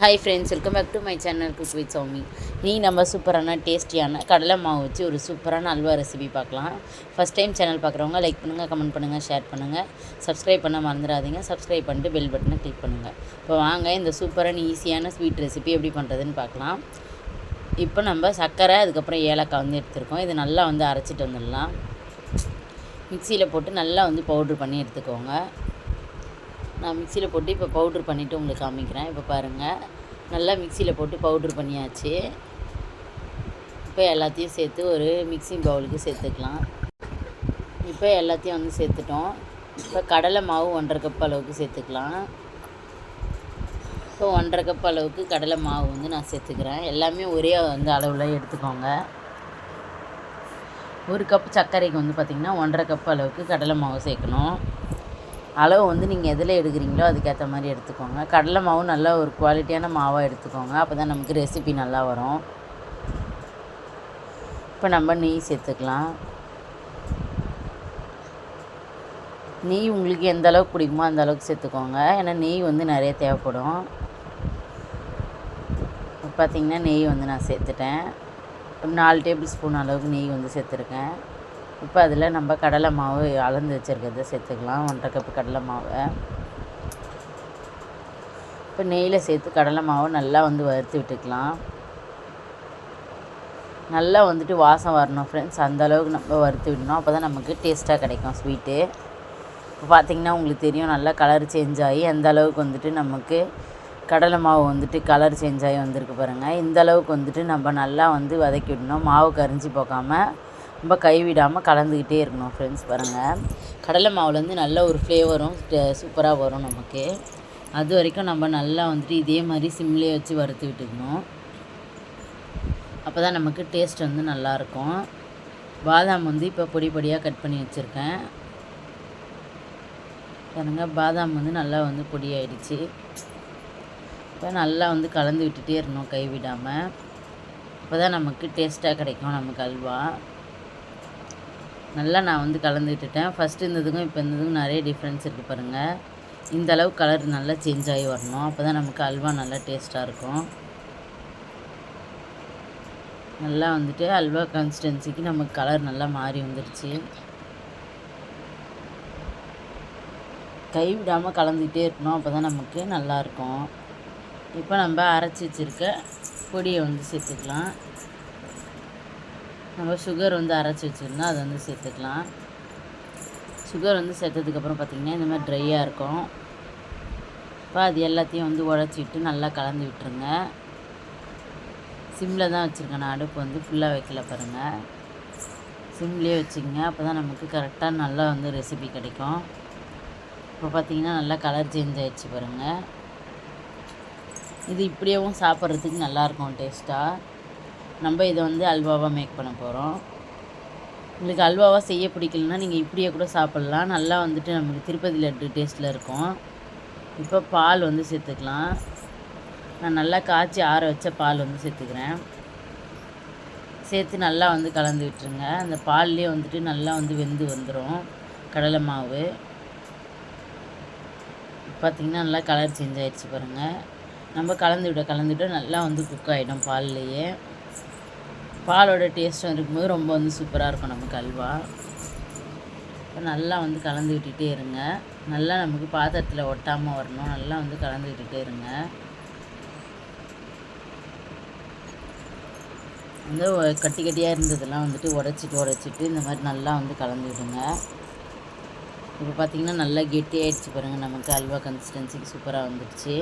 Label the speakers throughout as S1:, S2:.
S1: Hi friends, welcome back to my channel cook with Sowmi. நீ நம்ம சூப்பரான டேஸ்டியான கடலை மாவு வச்சு ஒரு சூப்பரான அல்வா ரெசிபி பார்க்கலாம். ஃபஸ்ட் டைம் சேனல் பார்க்குறவங்க லைக் பண்ணுங்கள், கமெண்ட் பண்ணுங்கள், ஷேர் பண்ணுங்கள், சப்ஸ்கிரைப் பண்ண மறந்துடாதீங்க. சப்ஸ்கிரைப் பண்ணிட்டு பெல் பட்டனை கிளிக் பண்ணுங்கள். இப்போ வாங்க இந்த சூப்பரான ஈஸியான ஸ்வீட் ரெசிபி எப்படி பண்ணுறதுன்னு பார்க்கலாம். இப்போ நம்ம சர்க்கரை அதுக்கப்புறம் ஏலக்காய் வந்து எடுத்துருக்கோம். இது நல்லா வந்து அரைச்சிட்டு வந்துடலாம். மிக்சியில் போட்டு நல்லா வந்து பவுட்ரு பண்ணி எடுத்துக்கோங்க. நான் மிக்சியில் போட்டு இப்போ பவுட்ரு பண்ணிவிட்டு உங்களுக்கு காமிக்கிறேன். இப்போ பாருங்கள், நல்லா மிக்சியில் போட்டு பவுட்ரு பண்ணியாச்சு. இப்போ எல்லாத்தையும் சேர்த்து ஒரு மிக்சிங் பவுலுக்கு சேர்த்துக்கலாம். இப்போ எல்லாத்தையும் வந்து சேர்த்துட்டோம். இப்போ கடலை மாவு 1.5 கப் அளவுக்கு சேர்த்துக்கலாம். இப்போ 1.5 கப் அளவுக்கு கடலை மாவு வந்து நான் சேர்த்துக்கிறேன். எல்லாமே ஒரே வந்து அளவில் எடுத்துக்கோங்க. 1 கப் சர்க்கரைக்கு வந்து பார்த்திங்கன்னா 1.5 கப் அளவுக்கு கடலை மாவு சேர்க்கணும். அளவு வந்து நீங்கள் எதில் எடுக்கிறீங்களோ அதுக்கேற்ற மாதிரி எடுத்துக்கோங்க. கடலை மாவு நல்லா ஒரு குவாலிட்டியான மாவாக எடுத்துக்கோங்க. அப்போ தான் நமக்கு ரெசிபி நல்லா வரும். இப்போ நம்ம நெய் சேர்த்துக்கலாம். நெய் உங்களுக்கு எந்த அளவுக்கு பிடிக்குமோ அந்த அளவுக்கு சேர்த்துக்கோங்க. ஏன்னா நெய் வந்து நிறைய தேவைப்படும். இப்போ பார்த்திங்கன்னா நெய் வந்து நான் சேர்த்துட்டேன். ஒரு 4 டேபிள் ஸ்பூன் அளவுக்கு நெய் வந்து சேர்த்துருக்கேன். இப்போ அதில் நம்ம கடலை மாவு அளந்து வச்சுருக்கிறத சேர்த்துக்கலாம். 1.5 கப்பு கடலை மாவை இப்போ நெய்யில் சேர்த்து கடலை மாவை நல்லா வந்து வறுத்து விட்டுக்கலாம். நல்லா வந்துட்டு வாசம் வரணும் ஃப்ரெண்ட்ஸ். அந்தளவுக்கு நம்ம வறுத்து விடணும். அப்போ தான் நமக்கு டேஸ்ட்டாக கிடைக்கும் ஸ்வீட்டு. இப்போ பார்த்திங்கன்னா உங்களுக்கு தெரியும், நல்லா கலர் சேஞ்ச் ஆகி அந்த அளவுக்கு வந்துட்டு நமக்கு கடலை மாவு வந்துட்டு கலர் சேஞ்ச் ஆகி வந்திருக்கு பாருங்கள். இந்த அளவுக்கு வந்துட்டு நம்ம நல்லா வந்து வதக்கி விடணும். மாவு கரிஞ்சு போகாமல் ரொம்ப கைவிடாமல் கலந்துக்கிட்டே இருக்கணும் ஃப்ரெண்ட்ஸ். பாருங்கள், கடலை மாவுலேருந்து நல்ல ஒரு ஃப்ளேவரும் சூப்பராக வரும் நமக்கு. அது வரைக்கும் நம்ம நல்லா வந்துட்டு இதே மாதிரி சிம்லேயே வச்சு வறுத்து விட்டுக்கணும். அப்போ தான் நமக்கு டேஸ்ட் வந்து நல்லாயிருக்கும். பாதாம் வந்து இப்போ பொடி பொடியாக கட் பண்ணி வச்சுருக்கேன். பாருங்கள், பாதாம் வந்து நல்லா வந்து பொடி ஆகிடுச்சு. இப்போ நல்லா வந்து கலந்து விட்டுட்டே இருக்கணும் கைவிடாமல். அப்போ தான் நமக்கு டேஸ்ட்டாக கிடைக்கும் நமக்கு அல்வா. நல்லா நான் வந்து கலந்து விட்டுட்டேன். ஃபஸ்ட்டு இருந்ததுக்கும் இப்போ இருந்ததுக்கும் நிறைய டிஃப்ரென்ஸ் இருக்குது பாருங்கள். இந்த அளவு கலர் நல்லா சேஞ்ச் ஆகி வரணும். அப்போ தான் நமக்கு அல்வா நல்லா டேஸ்ட்டாக இருக்கும். நல்லா வந்துட்டு அல்வா கன்சிஸ்டன்சிக்கு நமக்கு கலர் நல்லா மாறி வந்துடுச்சு. கைவிடாமல் கலந்துக்கிட்டே இருக்கணும். அப்போ தான் நமக்கு நல்லாயிருக்கும். இப்போ நம்ம அரைச்சி வச்சுருக்க பொடியை வந்து சேர்த்துக்கலாம். நம்ம சுகர் வந்து அரைச்சி வச்சுருந்தோம், அதை வந்து சேர்த்துக்கலாம். சுகர் வந்து சேர்த்ததுக்கப்புறம் பார்த்திங்கன்னா இந்த மாதிரி ட்ரையாக இருக்கும். இப்போ அது எல்லாத்தையும் வந்து உடச்சிட்டு நல்லா கலந்து விட்டுருங்க. சிம்மில் தான் வச்சுருக்கேன் நான், அடுப்பு வந்து ஃபுல்லாக வைக்கல பாருங்கள். சிம்லேயே வச்சுக்கங்க. அப்போ தான் நமக்கு கரெக்டாக நல்லா வந்து ரெசிபி கிடைக்கும். இப்போ பார்த்திங்கன்னா நல்லா கலர் சேஞ்ச் ஆகிடுச்சு பாருங்கள். இது இப்படியேவும் சாப்பிட்றதுக்கு நல்லாயிருக்கும் டேஸ்ட்டாக. நம்ம இதை வந்து அல்வாவாக மேக் பண்ண போகிறோம். உங்களுக்கு அல்வாவாக செய்ய பிடிக்கலன்னா நீங்கள் இப்படியே கூட சாப்பிட்லாம். நல்லா வந்துட்டு நமக்கு திருப்பதி லட்டு டேஸ்ட்டில் இருக்கும். இப்போ பால் வந்து சேர்த்துக்கலாம். நான் நல்லா காய்ச்சி ஆற வச்ச பால் வந்து சேர்த்துக்கிறேன். சேர்த்து நல்லா வந்து கலந்து விட்டுருங்க. அந்த பால்லேயே வந்துட்டு நல்லா வந்து வெந்து வந்துடும் கடலை மாவு. பார்த்திங்கன்னா நல்லா கலர் சேஞ்ச் ஆகிடுச்சு பாருங்கள். நம்ம கலந்து விட நல்லா வந்து குக் ஆகிடும் பால்லையே. பாலோட டேஸ்ட்டும் இருக்கும்போது ரொம்ப வந்து சூப்பராக இருக்கும் நமக்கு அல்வா. இப்போ நல்லா வந்து கலந்து விட்டுகிட்டே இருங்க. நல்லா நமக்கு பாத்திரத்தில் ஒட்டாமல் வரணும். நல்லா வந்து கலந்து விட்டுகிட்டே இருங்க. வந்து கட்டி கட்டியாக இருந்ததெல்லாம் வந்துட்டு உடச்சிட்டு இந்த மாதிரி நல்லா வந்து கலந்து விடுங்க. இப்போ பார்த்திங்கன்னா நல்லா கெட்டியாகிடுச்சு பாருங்கள். நமக்கு அல்வா கன்சிஸ்டன்சிக்கு சூப்பராக வந்துடுச்சு.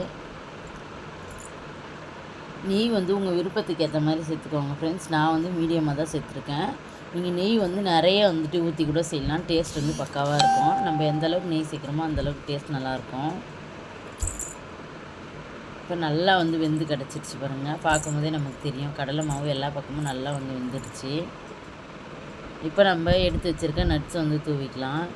S1: நெய் வந்து உங்கள் விருப்பத்துக்கு ஏற்ற மாதிரி சேர்த்துக்கோங்க ஃப்ரெண்ட்ஸ். நான் வந்து மீடியமாக தான் சேர்த்துருக்கேன். நீங்கள் நெய் வந்து நிறைய வந்துட்டு ஊற்றி கூட செய்யலாம். டேஸ்ட் வந்து பக்காவாக இருக்கும். நம்ம எந்த அளவுக்கு நெய் சேர்க்குறோமோ அந்தளவுக்கு டேஸ்ட் நல்லாயிருக்கும். இப்போ நல்லா வந்து வெந்து கிடச்சிருச்சு பாருங்கள். பார்க்கும்போதே நமக்கு தெரியும் கடலை மாவு எல்லா பக்கமும் நல்லா வந்து வெந்துடுச்சு. இப்போ நம்ம எடுத்து வச்சுருக்க நட்ஸ் வந்து தூவிக்கலாம்.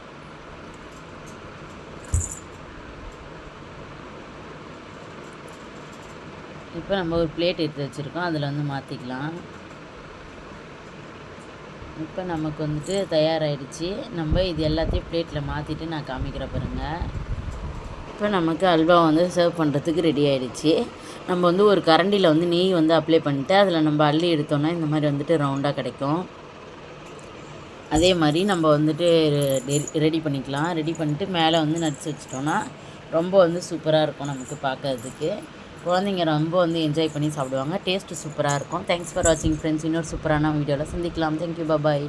S1: இப்போ நம்ம ஒரு பிளேட் எடுத்து வச்சுருக்கோம், அதில் வந்து மாற்றிக்கலாம். இப்போ நமக்கு வந்துட்டு தயாராகிடுச்சு. நம்ம இது எல்லாத்தையும் பிளேட்டில் மாற்றிட்டு நான் காமிக்கிற பாருங்கள். இப்போ நமக்கு அல்வா வந்து சர்வ் பண்ணுறதுக்கு ரெடி ஆகிடுச்சு. நம்ம வந்து ஒரு கரண்டியில் வந்து நெய் வந்து அப்ளை பண்ணிவிட்டு அதில் நம்ம அள்ளி எடுத்தோன்னா இந்த மாதிரி வந்துட்டு ரவுண்டாக கிடைக்கும். அதே மாதிரி நம்ம வந்துட்டு ரெடி பண்ணிக்கலாம். ரெடி பண்ணிட்டு மேலே வந்து நட்ஸ் வச்சிட்டோன்னா ரொம்ப வந்து சூப்பராக இருக்கும் நமக்கு பார்க்கறதுக்கு. குழந்தைங்க ரொம்ப வந்து என்ஜாய் பண்ணி சாப்பிடுவாங்க. டேஸ்ட்டு சூப்பராக இருக்கும். தேங்க்ஸ் ஃபார் வாட்சிங் ஃப்ரெண்ட்ஸ். இன்னொரு சூப்பரான வீடியோவில் சந்திக்கலாம். தேங்க்யூ, பாய்.